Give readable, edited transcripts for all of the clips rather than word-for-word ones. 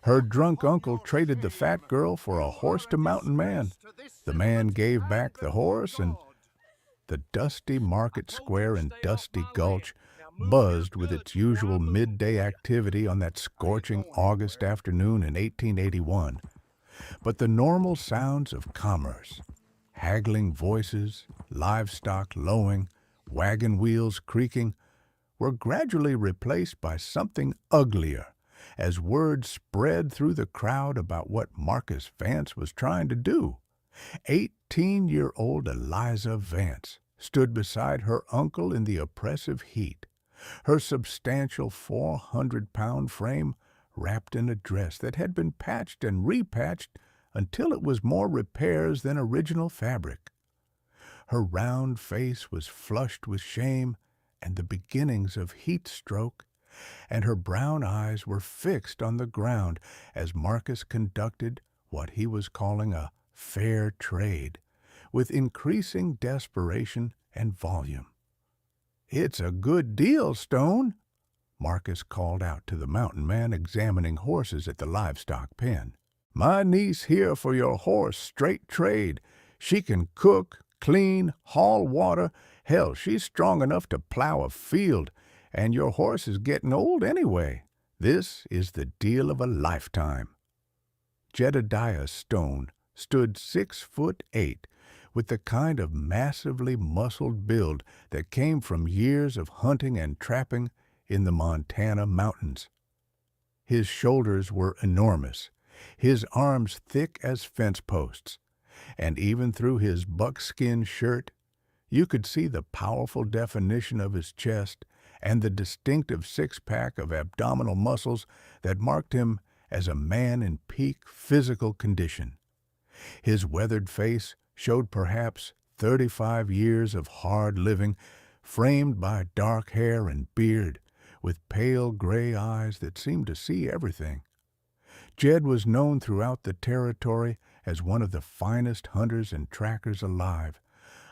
Her drunk uncle traded the fat girl for a horse to mountain man. The man gave back the horse, and the dusty market square in Dusty Gulch buzzed with its usual midday activity on that scorching August afternoon in 1881. But the normal sounds of commerce, haggling voices, livestock lowing, wagon wheels creaking, were gradually replaced by something uglier as word spread through the crowd about what Marcus Vance was trying to do. 18-year-old Eliza Vance stood beside her uncle in the oppressive heat, her substantial 400-pound frame wrapped in a dress that had been patched and repatched until it was more repairs than original fabric. Her round face was flushed with shame and the beginnings of heat stroke, and her brown eyes were fixed on the ground as Marcus conducted what he was calling a fair trade, with increasing desperation and volume. "It's a good deal, Stone," Marcus called out to the mountain man examining horses at the livestock pen. "My niece here for your horse straight trade. She can cook, clean, haul water. Hell, she's strong enough to plow a field, and your horse is getting old anyway. This is the deal of a lifetime." Jedediah Stone stood 6'8", with the kind of massively muscled build that came from years of hunting and trapping in the Montana mountains. His shoulders were enormous, his arms thick as fence posts, and even through his buckskin shirt, you could see the powerful definition of his chest and the distinctive six-pack of abdominal muscles that marked him as a man in peak physical condition. His weathered face showed perhaps 35 years of hard living, framed by dark hair and beard, with pale gray eyes that seemed to see everything. Jed was known throughout the territory as one of the finest hunters and trackers alive,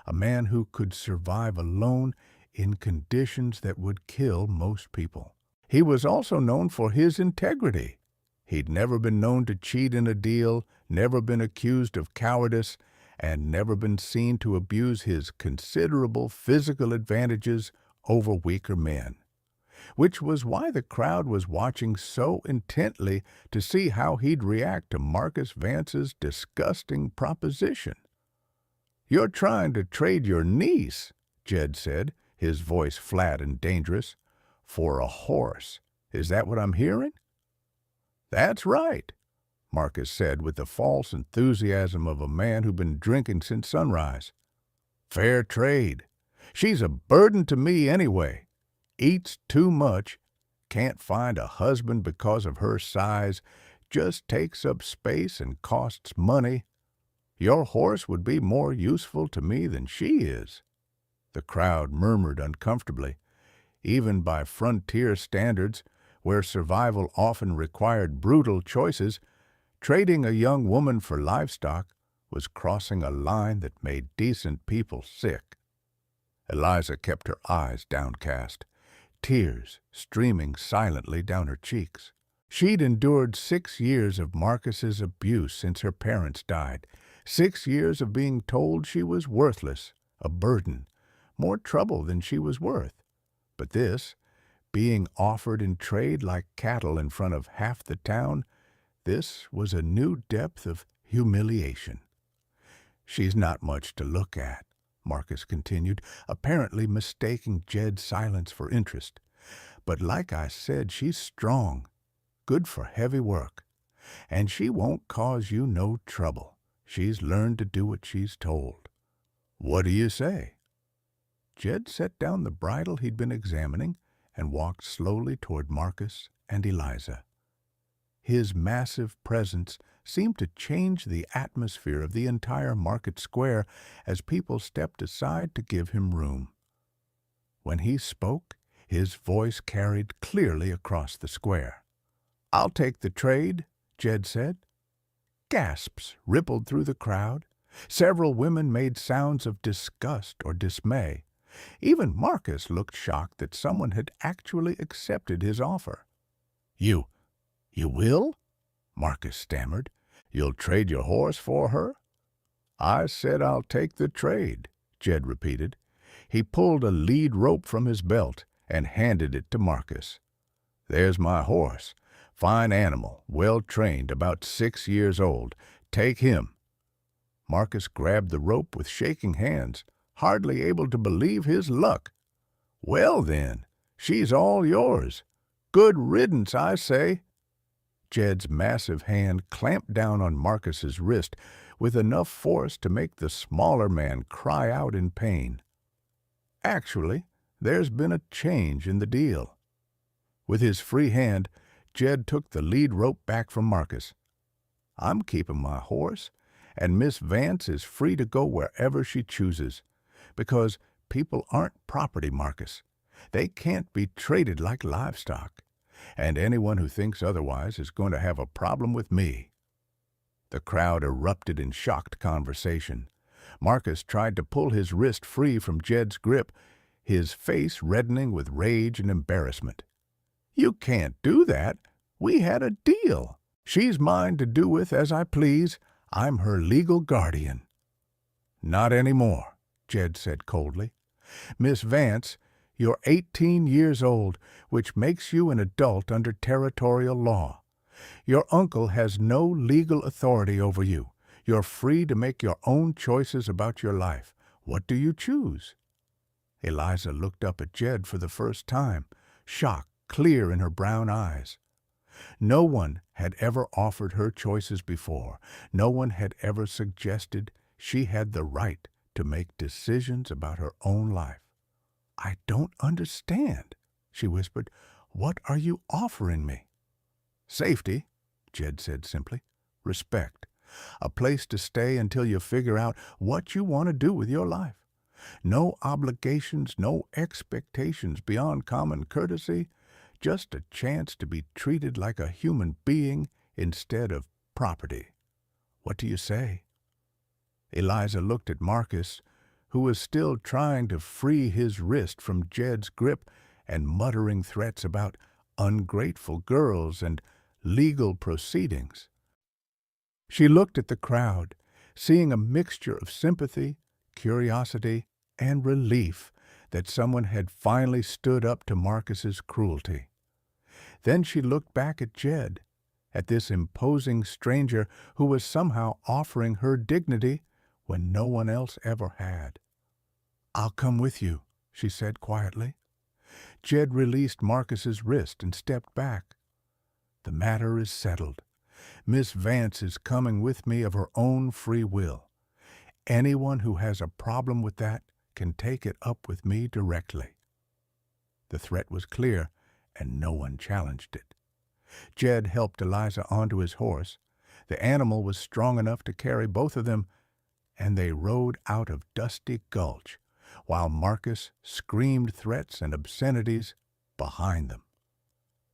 a man who could survive alone in conditions that would kill most people. He was also known for his integrity. He'd never been known to cheat in a deal, never been accused of cowardice, and never been seen to abuse his considerable physical advantages over weaker men, which was why the crowd was watching so intently to see how he'd react to Marcus Vance's disgusting proposition. "You're trying to trade your niece," Jed said, his voice flat and dangerous, "for a horse. Is that what I'm hearing?" "That's right," Marcus said with the false enthusiasm of a man who'd been drinking since sunrise. "Fair trade. She's a burden to me anyway. Eats too much, can't find a husband because of her size, just takes up space and costs money. Your horse would be more useful to me than she is." The crowd murmured uncomfortably. Even by frontier standards, where survival often required brutal choices, trading a young woman for livestock was crossing a line that made decent people sick. Eliza kept her eyes downcast, tears streaming silently down her cheeks. She'd endured 6 years of Marcus's abuse since her parents died, 6 years of being told she was worthless, a burden, more trouble than she was worth. But this, being offered in trade like cattle in front of half the town, this was a new depth of humiliation. "She's not much to look at," Marcus continued, apparently mistaking Jed's silence for interest. "But like I said, she's strong, good for heavy work, and she won't cause you no trouble. She's learned to do what she's told. What do you say?" Jed set down the bridle he'd been examining and walked slowly toward Marcus and Eliza. His massive presence seemed to change the atmosphere of the entire market square as people stepped aside to give him room. When he spoke, his voice carried clearly across the square. "I'll take the trade," Jed said. Gasps rippled through the crowd. Several women made sounds of disgust or dismay. Even Marcus looked shocked that someone had actually accepted his offer. You will?" Marcus stammered. "You'll trade your horse for her?" "I said I'll take the trade," Jed repeated. He pulled a lead rope from his belt and handed it to Marcus. "There's my horse. Fine animal, well trained, about 6 years old. Take him." Marcus grabbed the rope with shaking hands, hardly able to believe his luck. "Well, then, she's all yours. Good riddance, I say." Jed's massive hand clamped down on Marcus's wrist with enough force to make the smaller man cry out in pain. "Actually, there's been a change in the deal." With his free hand, Jed took the lead rope back from Marcus. "I'm keeping my horse, and Miss Vance is free to go wherever she chooses, because people aren't property, Marcus. They can't be traded like livestock, and anyone who thinks otherwise is going to have a problem with me." The crowd erupted in shocked conversation. Marcus tried to pull his wrist free from Jed's grip, his face reddening with rage and embarrassment. "You can't do that. We had a deal. She's mine to do with as I please. I'm her legal guardian." "Not anymore," Jed said coldly. "Miss Vance, you're 18 years old, which makes you an adult under territorial law. Your uncle has no legal authority over you. You're free to make your own choices about your life. What do you choose?" Eliza looked up at Jed for the first time, shock clear in her brown eyes. No one had ever offered her choices before. No one had ever suggested she had the right to make decisions about her own life. "I don't understand," she whispered. "What are you offering me?" "Safety," Jed said simply. "Respect. A place to stay until you figure out what you want to do with your life. No obligations, no expectations beyond common courtesy, just a chance to be treated like a human being instead of property. What do you say?" Eliza looked at Marcus, who was still trying to free his wrist from Jed's grip and muttering threats about ungrateful girls and legal proceedings. She looked at the crowd, seeing a mixture of sympathy, curiosity, and relief that someone had finally stood up to Marcus's cruelty. Then she looked back at Jed, at this imposing stranger who was somehow offering her dignity when no one else ever had. "I'll come with you," she said quietly. Jed released Marcus's wrist and stepped back. "The matter is settled. Miss Vance is coming with me of her own free will. Anyone who has a problem with that can take it up with me directly." The threat was clear, and no one challenged it. Jed helped Eliza onto his horse. The animal was strong enough to carry both of them, and they rode out of Dusty Gulch, while Marcus screamed threats and obscenities behind them.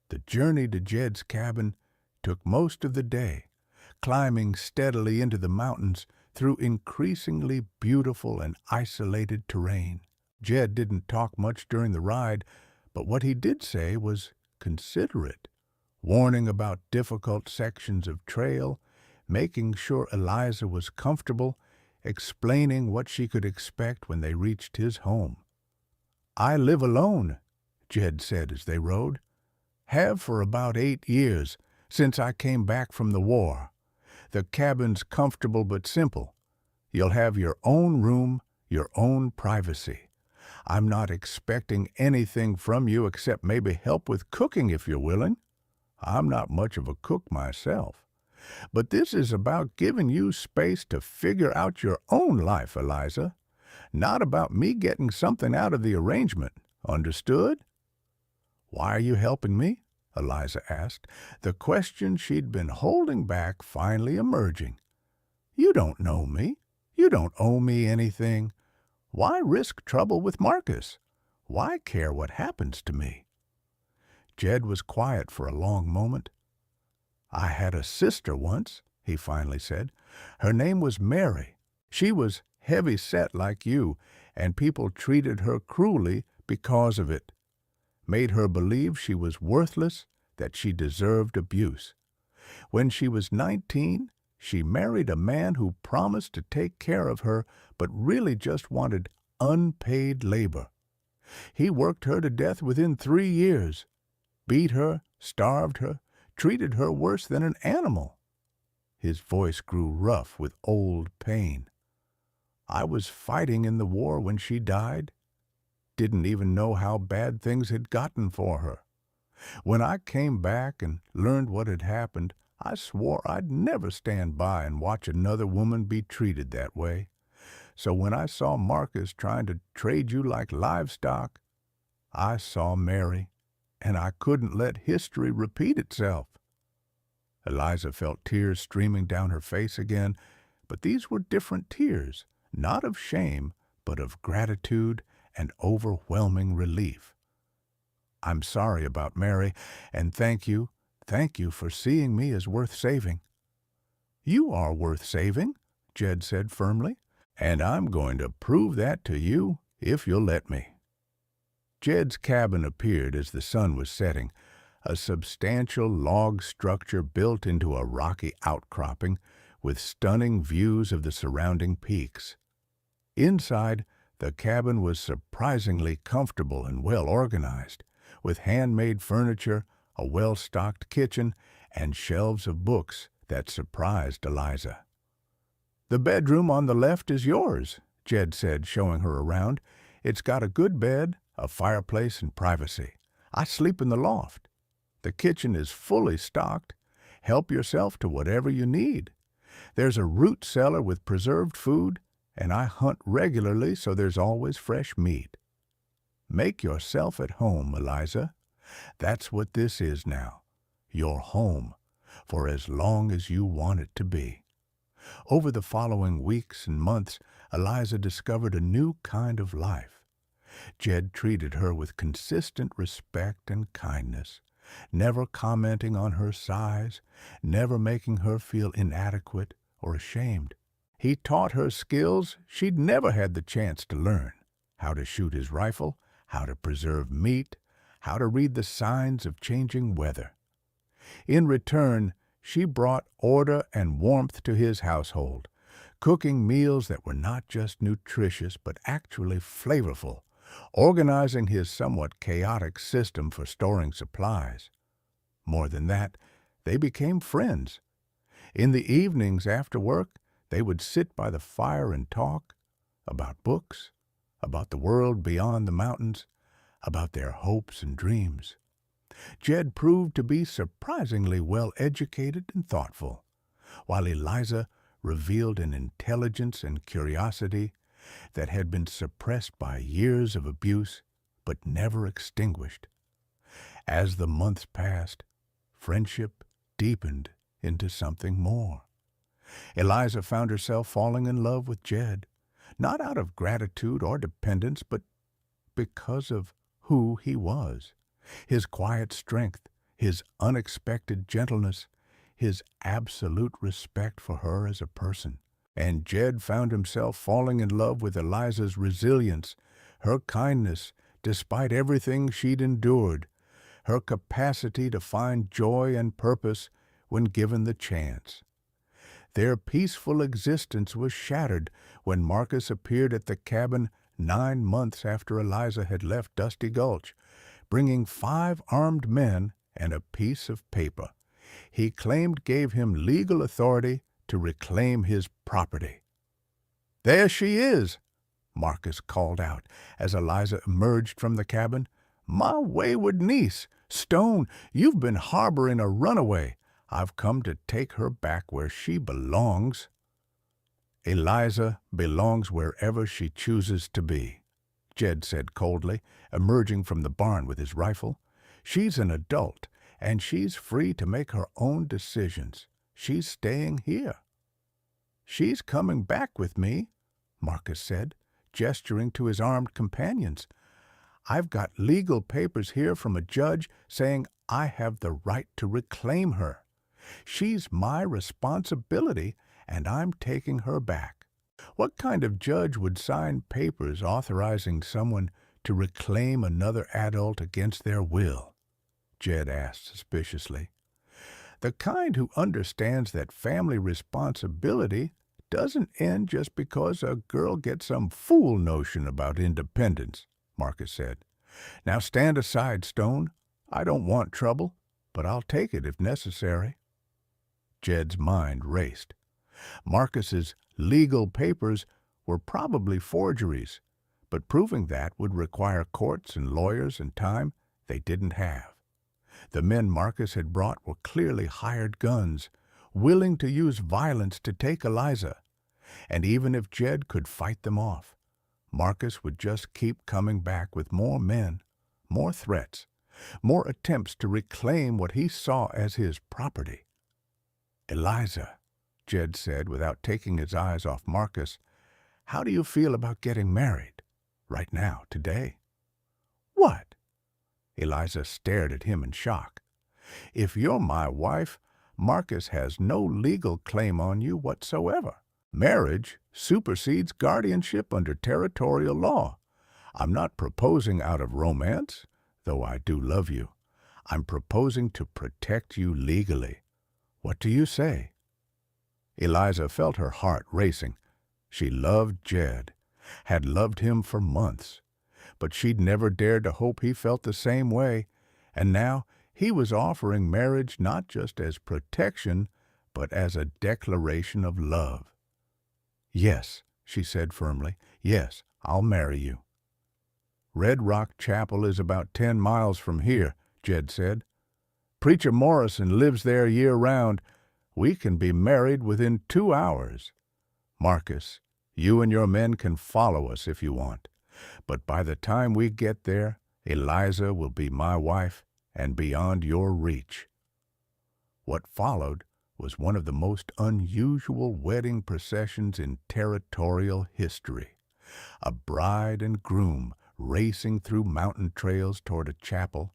The journey to Jed's cabin took most of the day, climbing steadily into the mountains through increasingly beautiful and isolated terrain. Jed didn't talk much during the ride, but what he did say was considerate, warning about difficult sections of trail, making sure Eliza was comfortable, explaining what she could expect when they reached his home. "I live alone," Jed said as they rode. "Have for about 8 years, since I came back from the war. The cabin's comfortable but simple. You'll have your own room, your own privacy. I'm not expecting anything from you except maybe help with cooking if you're willing. I'm not much of a cook myself. But this is about giving you space to figure out your own life, Eliza. Not about me getting something out of the arrangement. Understood?" "Why are you helping me?" Eliza asked, the question she'd been holding back finally emerging. "You don't know me. You don't owe me anything. Why risk trouble with Marcus? Why care what happens to me?" Jed was quiet for a long moment. "I had a sister once," he finally said. "Her name was Mary. She was heavy-set like you, and people treated her cruelly because of it. Made her believe she was worthless, that she deserved abuse. When she was 19, she married a man who promised to take care of her but really just wanted unpaid labor. He worked her to death within 3 years, beat her, starved her, treated her worse than an animal. His voice grew rough with old pain. I was fighting in the war when she died. Didn't even know how bad things had gotten for her. When I came back and learned what had happened, I swore I'd never stand by and watch another woman be treated that way. So when I saw Marcus trying to trade you like livestock, I saw Mary, and I couldn't let history repeat itself. Eliza felt tears streaming down her face again, but these were different tears, not of shame, but of gratitude and overwhelming relief. I'm sorry about Mary, and thank you for seeing me as worth saving. You are worth saving, Jed said firmly, and I'm going to prove that to you if you'll let me. Jed's cabin appeared as the sun was setting, a substantial log structure built into a rocky outcropping with stunning views of the surrounding peaks. Inside, the cabin was surprisingly comfortable and well organized, with handmade furniture, a well-stocked kitchen, and shelves of books that surprised Eliza. "The bedroom on the left is yours," Jed said, showing her around. "It's got a good bed, a fireplace, and privacy. I sleep in the loft. The kitchen is fully stocked. Help yourself to whatever you need. There's a root cellar with preserved food, and I hunt regularly so there's always fresh meat. Make yourself at home, Eliza. That's what this is now, your home, for as long as you want it to be." Over the following weeks and months, Eliza discovered a new kind of life. Jed treated her with consistent respect and kindness, never commenting on her size, never making her feel inadequate or ashamed. He taught her skills she'd never had the chance to learn: how to shoot his rifle, how to preserve meat, how to read the signs of changing weather. In return, she brought order and warmth to his household, cooking meals that were not just nutritious but actually flavorful, organizing his somewhat chaotic system for storing supplies. More than that, they became friends. In the evenings after work, they would sit by the fire and talk about books, about the world beyond the mountains, about their hopes and dreams. Jed proved to be surprisingly well-educated and thoughtful, while Eliza revealed an intelligence and curiosity that had been suppressed by years of abuse but never extinguished. As the months passed, friendship deepened into something more. Eliza found herself falling in love with Jed, not out of gratitude or dependence, but because of who he was. His quiet strength, his unexpected gentleness, his absolute respect for her as a person. And Jed found himself falling in love with Eliza's resilience, her kindness despite everything she'd endured, her capacity to find joy and purpose when given the chance. Their peaceful existence was shattered when Marcus appeared at the cabin 9 months after Eliza had left Dusty Gulch, bringing 5 armed men and a piece of paper he claimed gave him legal authority to reclaim his property. "There she is," Marcus called out as Eliza emerged from the cabin. "My wayward niece, Stone, you've been harboring a runaway. I've come to take her back where she belongs." "Eliza belongs wherever she chooses to be," Jed said coldly, emerging from the barn with his rifle. "She's an adult, and she's free to make her own decisions. She's staying here." "She's coming back with me," Marcus said, gesturing to his armed companions. "I've got legal papers here from a judge saying I have the right to reclaim her. She's my responsibility, and I'm taking her back." "What kind of judge would sign papers authorizing someone to reclaim another adult against their will?" Jed asked suspiciously. The kind who understands that family responsibility doesn't end just because a girl gets some fool notion about independence, Marcus said. Now stand aside, Stone. I don't want trouble, but I'll take it if necessary. Jed's mind raced. Marcus's legal papers were probably forgeries, but proving that would require courts and lawyers and time they didn't have. The men Marcus had brought were clearly hired guns, willing to use violence to take Eliza, and even if Jed could fight them off, Marcus would just keep coming back with more men, more threats, more attempts to reclaim what he saw as his property. Eliza, Jed said without taking his eyes off Marcus, how do you feel about getting married? Right now, today? What? Eliza stared at him in shock. If you're my wife, Marcus has no legal claim on you whatsoever. Marriage supersedes guardianship under territorial law. I'm not proposing out of romance, though I do love you. I'm proposing to protect you legally. What do you say? Eliza felt her heart racing. She loved Jed, had loved him for months, but she'd never dared to hope he felt the same way, and now he was offering marriage not just as protection, but as a declaration of love. Yes, she said firmly, yes, I'll marry you. Red Rock Chapel is about 10 miles from here, Jed said. Preacher Morrison lives there year-round. We can be married within 2 hours. Marcus, you and your men can follow us if you want, but by the time we get there, Eliza will be my wife and beyond your reach. What followed was one of the most unusual wedding processions in territorial history. A bride and groom racing through mountain trails toward a chapel,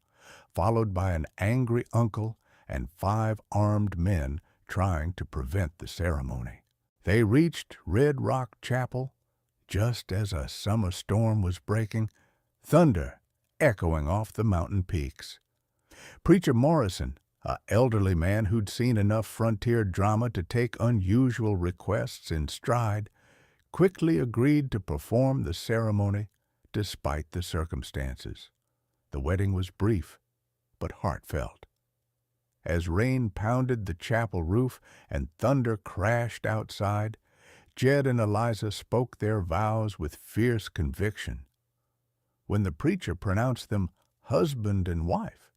followed by an angry uncle and 5 armed men trying to prevent the ceremony. They reached Red Rock Chapel just as a summer storm was breaking, thunder echoing off the mountain peaks. Preacher Morrison, an elderly man who'd seen enough frontier drama to take unusual requests in stride, quickly agreed to perform the ceremony despite the circumstances. The wedding was brief, but heartfelt. As rain pounded the chapel roof and thunder crashed outside, Jed and Eliza spoke their vows with fierce conviction. When the preacher pronounced them husband and wife,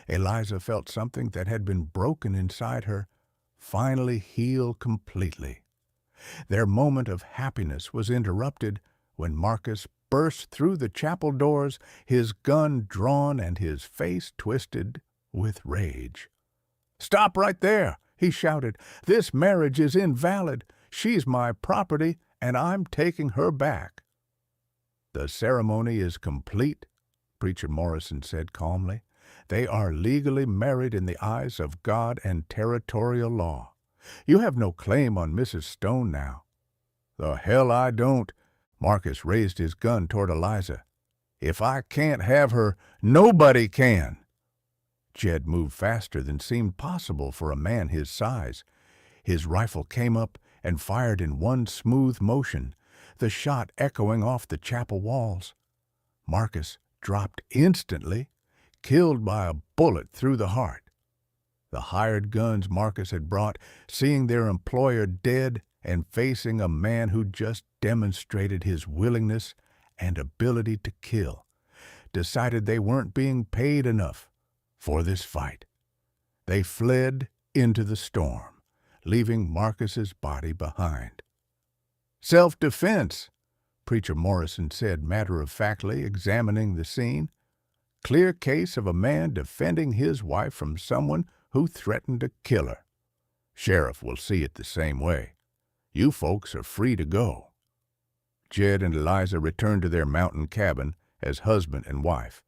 Eliza felt something that had been broken inside her finally heal completely. Their moment of happiness was interrupted when Marcus burst through the chapel doors, his gun drawn and his face twisted with rage. "Stop right there!" he shouted. "This marriage is invalid. She's my property, and I'm taking her back." "The ceremony is complete," Preacher Morrison said calmly. "They are legally married in the eyes of God and territorial law. You have no claim on Mrs. Stone now." "The hell I don't." Marcus raised his gun toward Eliza. "If I can't have her, nobody can." Jed moved faster than seemed possible for a man his size. His rifle came up and fired in one smooth motion, the shot echoing off the chapel walls. Marcus dropped instantly, killed by a bullet through the heart. The hired guns Marcus had brought, seeing their employer dead and facing a man who just demonstrated his willingness and ability to kill, decided they weren't being paid enough for this fight. They fled into the storm, leaving Marcus's body behind. "Self-defense," Preacher Morrison said matter-of-factly, examining the scene. "Clear case of a man defending his wife from someone who threatened to kill her. Sheriff will see it the same way. You folks are free to go." Jed and Eliza returned to their mountain cabin as husband and wife,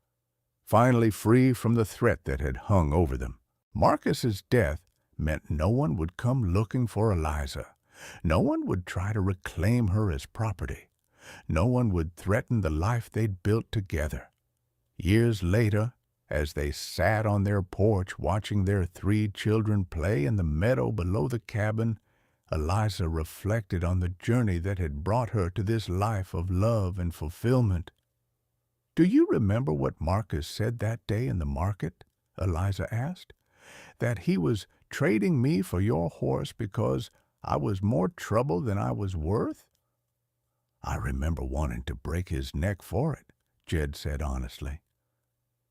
finally free from the threat that had hung over them. Marcus's death meant no one would come looking for Eliza. No one would try to reclaim her as property. No one would threaten the life they'd built together. Years later, As they sat on their porch watching their 3 children play in the meadow below the cabin, Eliza reflected on the journey that had brought her to this life of love and fulfillment. "Do you remember what Marcus said that day in the market?" Eliza asked. "That he was trading me for your horse because I was more trouble than I was worth?" "I remember wanting to break his neck for it," Jed said honestly.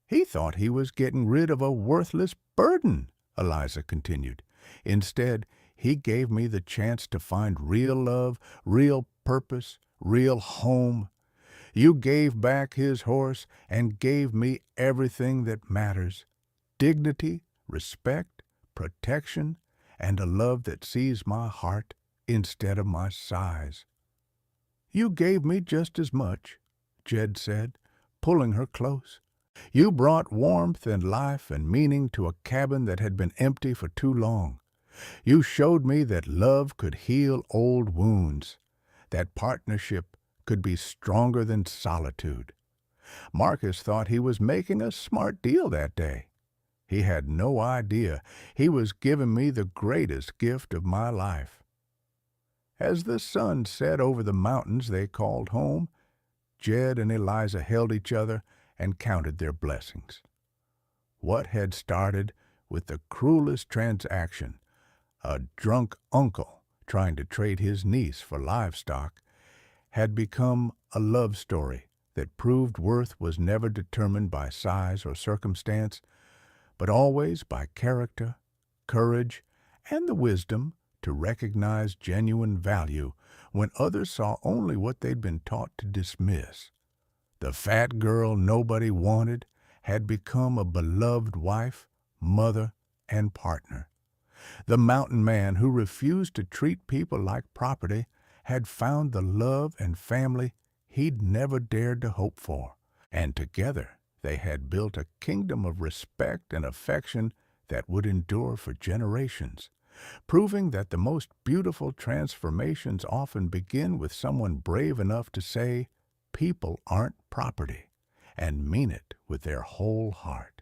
"He thought he was getting rid of a worthless burden," Eliza continued. "Instead, he gave me the chance to find real love, real purpose, real home. You gave back his horse and gave me everything that matters: dignity, respect, protection, and a love that sees my heart instead of my size." "You gave me just as much," Jed said, pulling her close. "You brought warmth and life and meaning to a cabin that had been empty for too long. You showed me that love could heal old wounds, that partnership could be stronger than solitude. Marcus thought he was making a smart deal that day. He had no idea he was giving me the greatest gift of my life." As the sun set over the mountains they called home, Jed and Eliza held each other and counted their blessings. What had started with the cruelest transaction, a drunk uncle trying to trade his niece for livestock, had become a love story that proved worth was never determined by size or circumstance, but always by character, courage, and the wisdom to recognize genuine value when others saw only what they'd been taught to dismiss. The fat girl nobody wanted had become a beloved wife, mother, and partner. The mountain man who refused to treat people like property had found the love and family he'd never dared to hope for, and together they had built a kingdom of respect and affection that would endure for generations, proving that the most beautiful transformations often begin with someone brave enough to say, "People aren't property," and mean it with their whole heart.